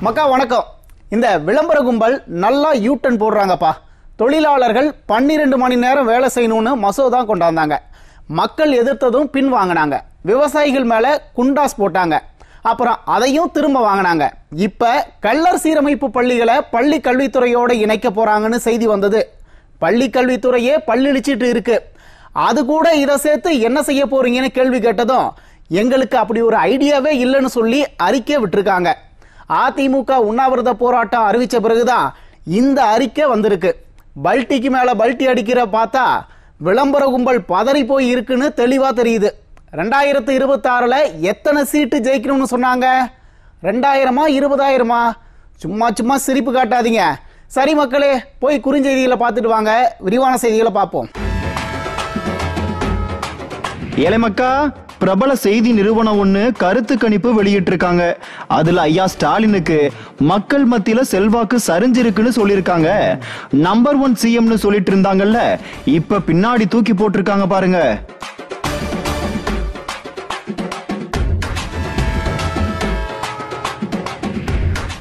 மக்கா வணக்கம். இந்த விளம்பர கும்பல் நல்லா யூட்டன் போடுறாங்கப்பா. தொழிலாளர்கள் 12 மணி நேரம் வேலை செய்யணும்னு மசோதா கொண்டாந்தாங்க. மக்கள் எதிர்த்ததும் பின் வாங்கினாங்க. விவசாயிகள் மேல குண்டாஸ் போட்டாங்க. அப்புறம் அதையும் திரும்ப வாங்கினாங்க. இப்ப கள்ளர் சீரமைப்பு பள்ளிகளை பள்ளி கல்வித்துறையோட இணைக்க போறாங்கன்னு செய்தி வந்தது. பள்ளி கல்வித்துறையே பல்லிழிச்சிட்டு இருக்கு. அது கூட இதை சேர்த்து என்ன செய்ய போறீங்கன்னு கேள்வி கேட்டதும் எங்களுக்கு அப்படி ஒரு ஐடியாவே இல்லைன்னு சொல்லி அறிக்கை விட்டுருக்காங்க. அதிமுக உண்ணாவிரத போராட்டம் அறிவிச்ச பிறகுதான் இந்த அறிக்கை வந்திருக்கு. பல்ட்டிக்கு மேல பல்ட்டி அடிக்கிற பார்த்தா விளம்பர கும்பல் பதறி போய் இருக்குன்னு தெளிவா தெரியுது. 2026 எத்தனை சீட்டு ஜெயிக்கணும்னு சொன்னாங்க? 2000 20,000? சும்மா சிரிப்பு காட்டாதீங்க. சரி மக்களே, போய் குறுஞ்செய்திகளை பார்த்துட்டு வாங்க. விரிவான செய்திகளை பார்ப்போம். ஏழை மக்கா, பிரபல செய்தி நிறுவனம் ஒண்ணு கருத்து கணிப்பு வெளியிட்டு இருக்காங்க. அதுல ஐயா ஸ்டாலினுக்கு மக்கள் மத்தியில செல்வாக்கு சரிஞ்சிருக்குன்னு சொல்லிருக்காங்க. நம்பர் 1 சிஎம்னு சொல்லிட்டு இருந்தாங்கல்ல, இப்ப பின்னாடி தூக்கி போட்டிருக்காங்க பாருங்க.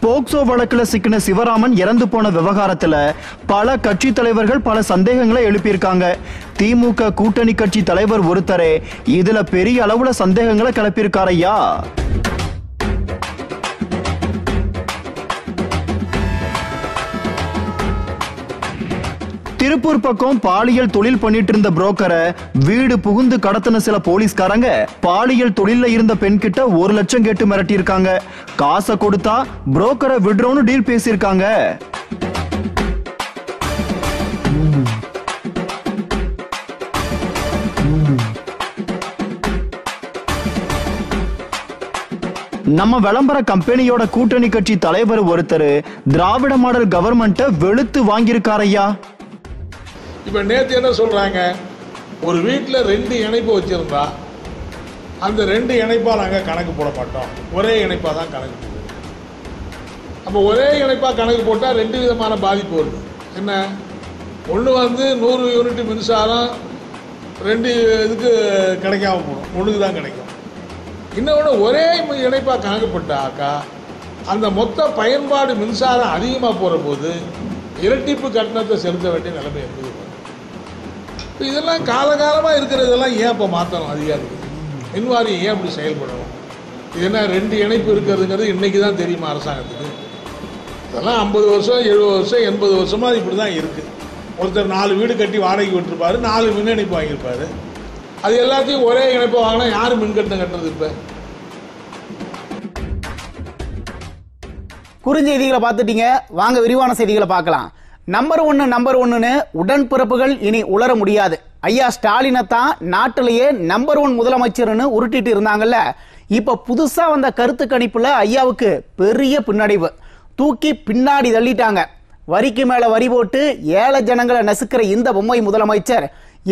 போக்சோ வழக்குல சிக்கின சிவராமன் இறந்து போன விவகாரத்துல பல கட்சி தலைவர்கள் பல சந்தேகங்களை எழுப்பியிருக்காங்க. திமுக கூட்டணி கட்சி தலைவர் ஒருத்தரே இதுல பெரிய அளவுல சந்தேகங்களை கிளப்பியிருக்காரையா. திருப்பூர் பக்கம் பாலியல் தொழில் பண்ணிட்டு இருந்த புரோக்கரை வீடு புகுந்து கடத்தின சில போலீஸ்காரங்க பாலியல் தொழில இருந்த பெண் கிட்ட 1 லட்சம் கேட்டு மிரட்டி இருக்காங்க. காசை கொடுத்தா புரோக்கரை விடுறோன்னு டீல் பேசியிருக்காங்க. நம்ம விளம்பர கம்பெனியோட கூட்டணி கட்சி தலைவர் ஒருத்தர் திராவிட மாடல் கவர்மெண்ட்டை வெளுத்து வாங்கியிருக்காரையா. இப்போ நேற்று என்ன சொல்கிறாங்க, ஒரு வீட்டில் 2 இணைப்பு வச்சுருந்தா அந்த 2 இணைப்பாக நாங்கள் கணக்கு போட மாட்டோம், ஒரே இணைப்பாக தான் கணக்கு போடுவோம். அப்போ ஒரே இணைப்பாக கணக்கு போட்டால் 2 விதமான பாதிப்பு வருது. என்ன, ஒன்று 100 யூனிட் மின்சாரம் 2 இதுக்கு கிடைக்காம போடும், ஒன்றுக்கு தான் கிடைக்கும். இன்னொன்று ஒரே இணைப்பாக கணக்கு போட்டாக்கா அந்த மொத்த பயன்பாடு மின்சாரம் அதிகமாக போகிற போது இரட்டிப்பு கட்டணத்தை செலுத்த வேண்டிய நிலைமை இருக்குது. இதெல்லாம் காலகாலமாக இருக்கிறதெல்லாம் ஏன் இப்போ மாற்றணும்? அதிகாரிகள் மின்வாரியம் ஏன் இப்படி செயல்படணும்? இது என்ன 2 இணைப்பு இருக்கிறதுங்கிறது இன்றைக்கி தான் தெரியுமா அரசாங்கத்துக்கு? இதெல்லாம் 50 வருஷம் 70 வருஷம் 80 வருஷமாக இப்படி தான் இருக்குது. ஒருத்தர் 4 வீடு கட்டி வாடகைக்கு விட்டுருப்பாரு, 4 மின் இணைப்பு வாங்கியிருப்பாரு. அது எல்லாத்தையும் ஒரே இணைப்பை வாங்கினா யார் மின் கட்டணம் கட்டுறது? இப்போ குறுஞ்செய்திகளை பார்த்துட்டீங்க, வாங்க விரிவான செய்திகளை பார்க்கலாம். நம்பர் 1 உடன்பிறப்புகள் இனி உளர முடியாது. ஐயா ஸ்டாலினை தான் நாட்டிலேயே நம்பர் 1 முதலமைச்சர்னு உருட்டிட்டு இருந்தாங்கல்ல, இப்ப புதுசா வந்த கருத்து கணிப்புல ஐயாவுக்கு பெரிய பின்னடைவு. தூக்கி பின்னாடி தள்ளிட்டாங்க. வரிக்கு மேல வரி போட்டு ஏழை ஜனங்களை நசுக்கிற இந்த பொம்மை முதலமைச்சர்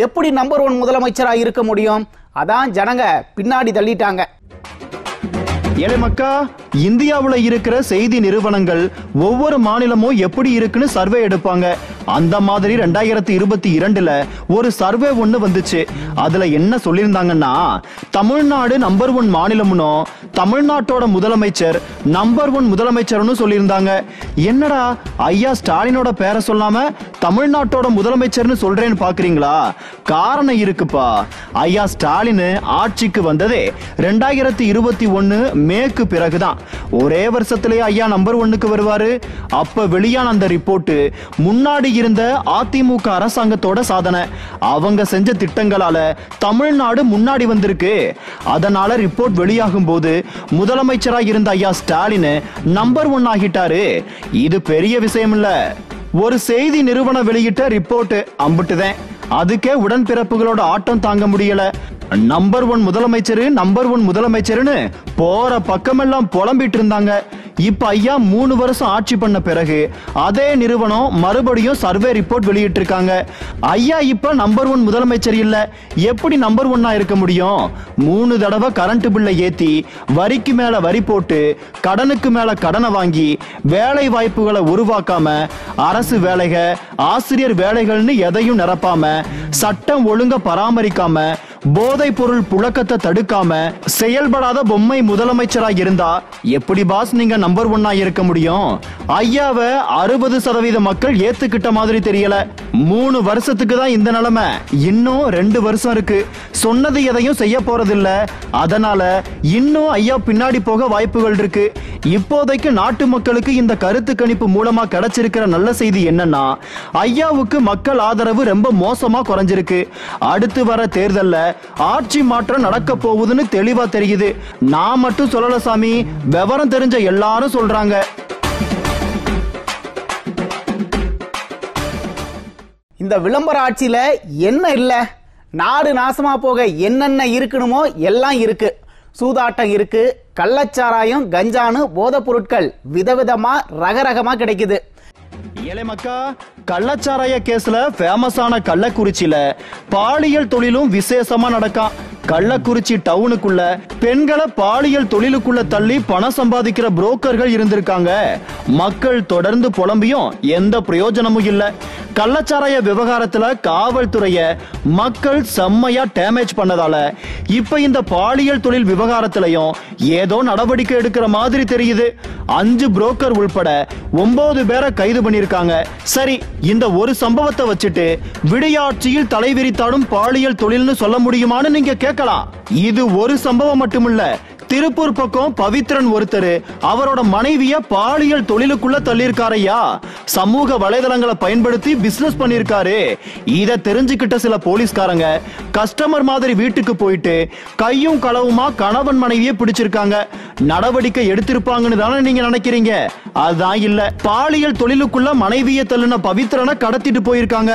எப்படி நம்பர் 1 முதலமைச்சரா இருக்க முடியும்? அதான் ஜனங்க பின்னாடி தள்ளிட்டாங்க. ஏழை மக்கா, இந்தியாவுல இருக்கிற செய்தி நிறுவனங்கள் ஒவ்வொரு மாநிலமும் எப்படி இருக்குன்னு சர்வே எடுப்பாங்க. அந்த மாதிரி 2022 ஒரு சர்வே ஒண்ணு வந்துச்சு. அதுல என்ன சொல்லியிருந்தாங்கன்னா, தமிழ்நாடு நம்பர் 1 மாநிலம்னு தமிழ்நாட்டோட முதலமைச்சர் நம்பர் 1 முதலமைச்சர்னு சொல்லியிருந்தாங்க. என்னடா ஐயா ஸ்டாலினோட பேரை சொல்லாம தமிழ்நாட்டோட முதலமைச்சர்னு சொல்றேன்னு பாக்குறீங்களா? காரணம் இருக்குப்பா. ஐயா ஸ்டாலின் ஆட்சிக்கு வந்ததே 2021 மேக்கு பிறகுதான். ஒரே வருஷத்திலேயே ஐயா நம்பர் 1க்கு வருவாரு. அப்ப வெளியான அந்த ரிப்போர்ட் முன்னாடி இருந்த அதிமுக அரசாங்கத்தோட சாதனை. அவங்க செஞ்ச திட்டங்களால தமிழ்நாடு முன்னாடி வந்திருக்கு. அதனால ரிப்போர்ட் வெளியாகும் போது முதலமைச்சரா இருந்த ஐயா ஸ்டாலின் நம்பர் 1 ஆகிட்டாரு. இது பெரிய விஷயம் இல்ல. ஒரு செய்தி நிறுவனம் வெளியிட்ட ரிப்போர்ட் அம்புட்டுதான். அதுக்கே உடன்பிறப்புகளோட ஆட்டம் தாங்க முடியல. நம்பர் 1 முதலமைச்சர் நம்பர் 1 முதலமைச்சர்னு போற பக்கமெல்லாம் புலம்பிட்டு இருந்தாங்க. இப்ப ஐயா 3 வருஷம் ஆட்சி பண்ண பிறகு அதே நிறுவனம் மறுபடியும் சர்வே ரிப்போர்ட் வெளியிட்டு இருக்காங்க. ஐயா இப்ப நம்பர் 1 முதலமைச்சர் இல்ல, எப்படி நம்பர் 1 இருக்க முடியும்? 3 தடவை கரண்ட் பில்லை ஏத்தி வரிக்கு மேல வரி போட்டு கடனுக்கு மேல கடனை வாங்கி வேலை வாய்ப்புகளை உருவாக்காம அரசு வேலைகள் ஆசிரியர் வேலைகள்னு எதையும் நிரப்பாம சட்டம் ஒழுங்க பராமரிக்காம, போதைப் பொருள் புழக்கத்தை தடுக்காம செயல்படாத பொம்மை முதலமைச்சரா இருந்தா எப்படி பாஸ் நீங்க நம்பர் 1 இருக்க முடியும்? ஐயாவை 60% மக்கள் ஏத்துக்கிட்ட மாதிரி தெரியல. 3 வருஷத்துக்கு தான் இந்த நிலைமை. இன்னும் 2 வருஷம் இருக்கு. சொன்னது எதையும் செய்ய போறதில்ல. அதனால இன்னும் ஐயா பின்னாடி போக வாய்ப்புகள் இருக்கு. இப்போதைக்கு நாட்டு மக்களுக்கு இந்த கருத்து கணிப்பு மூலமா கிடைச்சிருக்கிற நல்ல செய்தி என்னன்னா, ஐயாவுக்கு மக்கள் ஆதரவு ரொம்ப மோசமா குறைஞ்சிருக்கு. அடுத்து வர தேர்தல்ல ஆட்சி மாற்றம் நடக்க போகுதுன்னு தெளிவா தெரியுது. நான் மட்டும் சொல்லல சாமி, விவரம் தெரிஞ்ச எல்லாரும் சொல்றாங்க. இந்த விளம்பர ஆட்சியில என்ன இல்ல? நாடு நாசமா போக என்னென்ன இருக்கணுமோ எல்லாம் இருக்கு. சூதாட்டம் இருக்கு, கள்ளச்சாராயம், கஞ்சானு போதைப் பொருட்கள் விதவிதமா ரகரகமா கிடைக்குது. ஏழை மக்கா, கள்ளச்சாராய கேஸ்ல ஃபேமஸான கள்ளக்குறிச்சியில பாலியல் தொழிலும் விசேஷமா நடக்கும். கள்ளக்குறிச்சி டவுனுக்குள்ள பெண்களை பாலியல் தொழிலுக்குள்ள தள்ளி பணம் சம்பாதிக்கிற புரோக்கர்கள் இருந்திருக்காங்க. மக்கள் தொடர்ந்து புலம்பியும் எந்த பிரயோஜனமும் இல்ல. கள்ளச்சாராய விவகாரத்துல காவல்துறைய மக்கள் செம்மையா டேமேஜ் பண்ணதால இப்ப இந்த பாலியல் தொழில் விவகாரத்திலையும் ஏதோ நடவடிக்கை எடுக்கிற மாதிரி தெரியுது. 5 புரோக்கர் உள்பட 9 பேரை கைது பண்ணிருக்காங்க. சரி, இந்த ஒரு சம்பவத்தை வச்சுட்டு விடியாட்சியில் தலைவிரித்தாடும் பாலியல் தொழில்னு சொல்ல முடியுமான்னு நீங்க கேட்கலாம். இது ஒரு சம்பவம் மட்டுமில்ல. திருப்பூர் பக்கம் பவித்ரன் ஒருத்தர் அவரோட மனைவிய பாலியல் தொழிலுக்குள்ள தள்ளியிருக்காரையா. சமூக வலைதளங்களை பயன்படுத்தி பிசினஸ் பண்ணிருக்காரு. இத தெரிஞ்சுக்கிட்ட சில போலீஸ்காரங்க கஸ்டமர் மாதிரி வீட்டுக்கு போயிட்டு கையும் களவுமா கணவன் மனைவியை பிடிச்சிருக்காங்க. நடவடிக்கை எடுத்திருப்பாங்கன்னு தானே நீங்க நினைக்கிறீங்க? அதுதான் இல்ல. பாலியல் தொழிலுக்குள்ள மனைவியை தள்ளின பவித்ரனை கடத்திட்டு போயிருக்காங்க.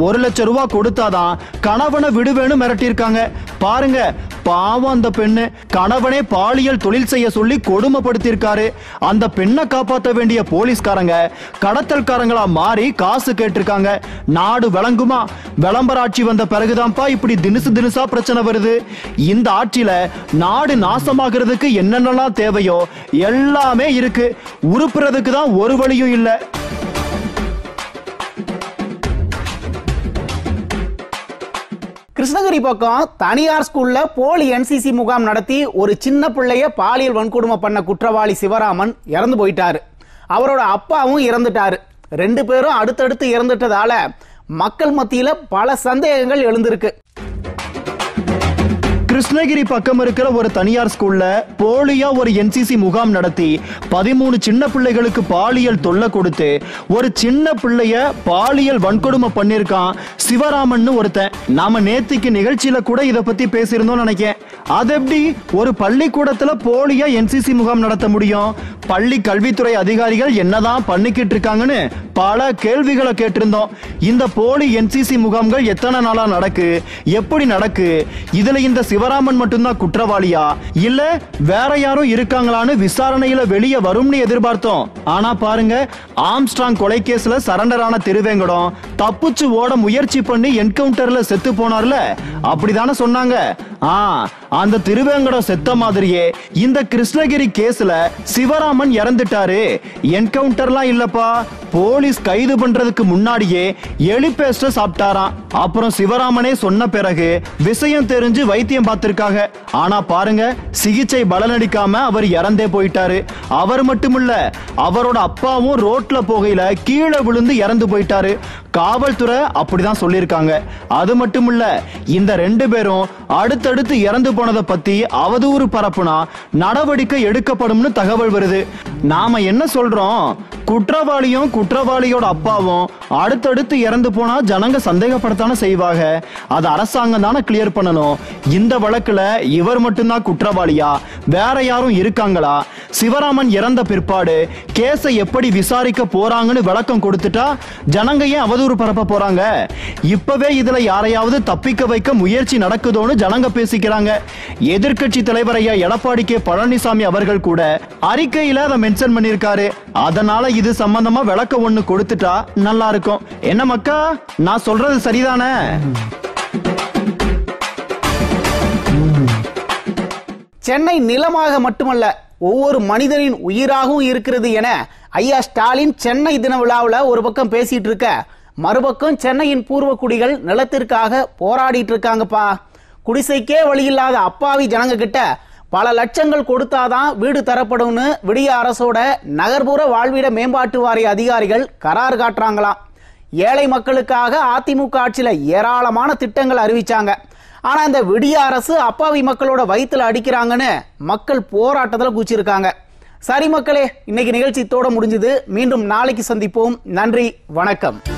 1 லட்சம் ரூபாய் கொடுத்தாதான் கணவனை விடுவேன்னு மிரட்டியிருக்காங்க. பாருங்க, பாவம் அந்த பெண்ணு. கணவனே பாலியல் தொழில் செய்ய சொல்லி கொடுமைப்படுத்தியிருக்காரு. அந்த பெண்ணை காப்பாற்ற வேண்டிய போலீஸ்காரங்க கடத்தல்காரங்களா மாறி காசு கேட்டிருக்காங்க. நாடு விளங்குமா? விளம்பர ஆட்சி வந்த பிறகுதான்ப்பா இப்படி தினுசா பிரச்சனை வருது. இந்த ஆட்சியில நாடு நாசமாகிறதுக்கு என்னென்னலாம் தேவையோ எல்லாமே இருக்கு. உருப்புறதுக்கு தான் ஒரு வழியும் இல்ல. கிருஷ்ணகிரி பக்கம் தனியார் ஸ்கூல்ல போலி NCC முகாம் நடத்தி ஒரு சின்ன பிள்ளைய பாலியல் வன்கொடுமை பண்ண குற்றவாளி சிவராமன் இறந்து போயிட்டாரு. அவரோட அப்பாவும் இறந்துட்டாரு. 2 பேரும் அடுத்தடுத்து இறந்துட்டதால மக்கள் மத்தியில பல சந்தேகங்கள் எழுந்திருக்கு. கிருஷ்ணகிரி பக்கம் இருக்கிற ஒரு தனியார் ஸ்கூல்ல போலியா ஒரு NCC முகாம் நடத்தி 13 சின்ன பிள்ளைகளுக்கு பாலியல் தொல்லை கொடுத்து ஒரு சின்ன பிள்ளைய பாலியல் வன்கொடுமை பண்ணிருக்கான் சிவராமன் ஒருத்தன். நாம நேத்திக்கு நிகழ்ச்சியில கூட இத பத்தி பேசியிருந்தோம் நினைக்கிறேன். அது எப்படி ஒரு பள்ளிக்கூடத்துல போலியா NCC முகாம் நடத்த முடியும்? பள்ளி கல்வித்துறை அதிகாரிகள் என்னதான் பண்ணிக்கிட்டு இருக்காங்கன்னு பல கேள்விகளை கேட்டிருந்தோம். இந்த போலி NCC முகாம்கள் எத்தனை நாளா நடக்கு, எப்படி நடக்கு, இதுல இந்த சிவராமன் மட்டும்தான் குற்றவாளியா இல்ல வேற யாரும் இருக்காங்களான்னு விசாரணையில வெளியே வரும்னு எதிர்பார்த்தோம். ஆனா பாருங்க, ஆம்ஸ்ட்ராங் கொலை கேஸ்ல சரண்டர் ஆன திருவேங்கடம் தப்பிச்சு ஓட முயற்சி பண்ணி என்கவுண்டர்ல செத்து போனார்ல, அப்படிதானே சொன்னாங்க. அந்த திருவேங்கடம் செத்த மாதிரியே இந்த கிருஷ்ணகிரி கேஸ்ல சிவராமன் இறந்துட்டாரு. என்கவுண்டர்லாம் இல்லப்பா, போலீஸ் கைது பண்றதுக்கு முன்னாடியே எலி பேஸ்ட சாப்பிட்டாராம். அப்புறம் சிவராமனே சொன்ன பிறகு விஷயம் தெரிஞ்சு வைத்தியம் பார்த்திருக்காங்க. ஆனா பாருங்க, சிகிச்சை பலனளிக்காம அவர் இறந்தே போயிட்டாரு. அவர் மட்டுமில்ல, அவரோட அப்பாவும் ரோட்ல போகையில கீழே விழுந்து இறந்து போயிட்டாரு. காவல்துறை அப்படிதான் சொல்லியிருக்காங்க. அது மட்டுமில்ல, இந்த 2 பேரும் அடுத்தடுத்து இறந்து போனதை பத்தி அவதூறு பரப்புனா நடவடிக்கை எடுக்கப்படும்னு தகவல் வருது. நாம என்ன சொல்றோம்? குற்றவாளியும் குற்றவாளியோட அப்பாவும் அடுத்தடுத்து இறந்து போனா ஜனங்க சந்தேகப்படத்தானே செய்வாங்க. அது அரசாங்கம் தானே கிளியர் பண்ணணும். இந்த வழக்குல இவர் மட்டும்தான் குற்றவாளியா, வேற யாரும் இருக்காங்களா? சிவராமன் இறந்த பிற்பாடு கேஸை எப்படி விசாரிக்க போறாங்கன்னு விளக்கம் கொடுத்துட்டா ஜனங்க ஏன் அவதூறு பரப்ப போறாங்க? இப்பவே இதுல யாரையாவது தப்பிக்க வைக்க முயற்சி நடக்குதோன்னு ஜனங்க பேசிக்கிறாங்க. எதிர்க்கட்சி தலைவர் ஐயா எடப்பாடி கே பழனிசாமி அவர்கள் கூட அறிக்கையில அதை மென்ஷன் பண்ணிருக்காரு. அதனால இது சம்பந்தமா விளக்க ஒண்ணு கொடுத்துட்டா நல்லா இருக்கும். என்ன மக்கா, நான் சொல்றது சரிதானே? சென்னை நிலமாக மட்டுமல்ல, ஒவ்வொரு மனிதனின் உயிராகவும் இருக்கிறது என ஐயா ஸ்டாலின் சென்னை தின விழாவில் ஒரு பக்கம் பேசிட்டு இருக்க, மறுபக்கம் சென்னையின் பூர்வக்குடிகள் நிலத்திற்காக போராடிட்டு இருக்காங்கப்பா. குடிசைக்கே வழியில்லாத அப்பாவி ஜனங்க கிட்ட பல லட்சங்கள் கொடுத்தாதான் வீடு தரப்படும்னு விடிய அரசோட நகர்ப்புற வாழ்விட மேம்பாட்டு வாரிய அதிகாரிகள் கரார் காட்டுறாங்களாம். ஏழை மக்களுக்காக அதிமுக ஆட்சியில ஏராளமான திட்டங்கள் அறிவிச்சாங்க. ஆனா இந்த விடிய அரசு அப்பாவி மக்களோட வயிற்றுல அடிக்கிறாங்கன்னு மக்கள் போராட்டத்துல குச்சிருக்காங்க. சரி மக்களே, இன்னைக்கு நிகழ்ச்சி தோட முடிஞ்சது. மீண்டும் நாளைக்கு சந்திப்போம். நன்றி, வணக்கம்.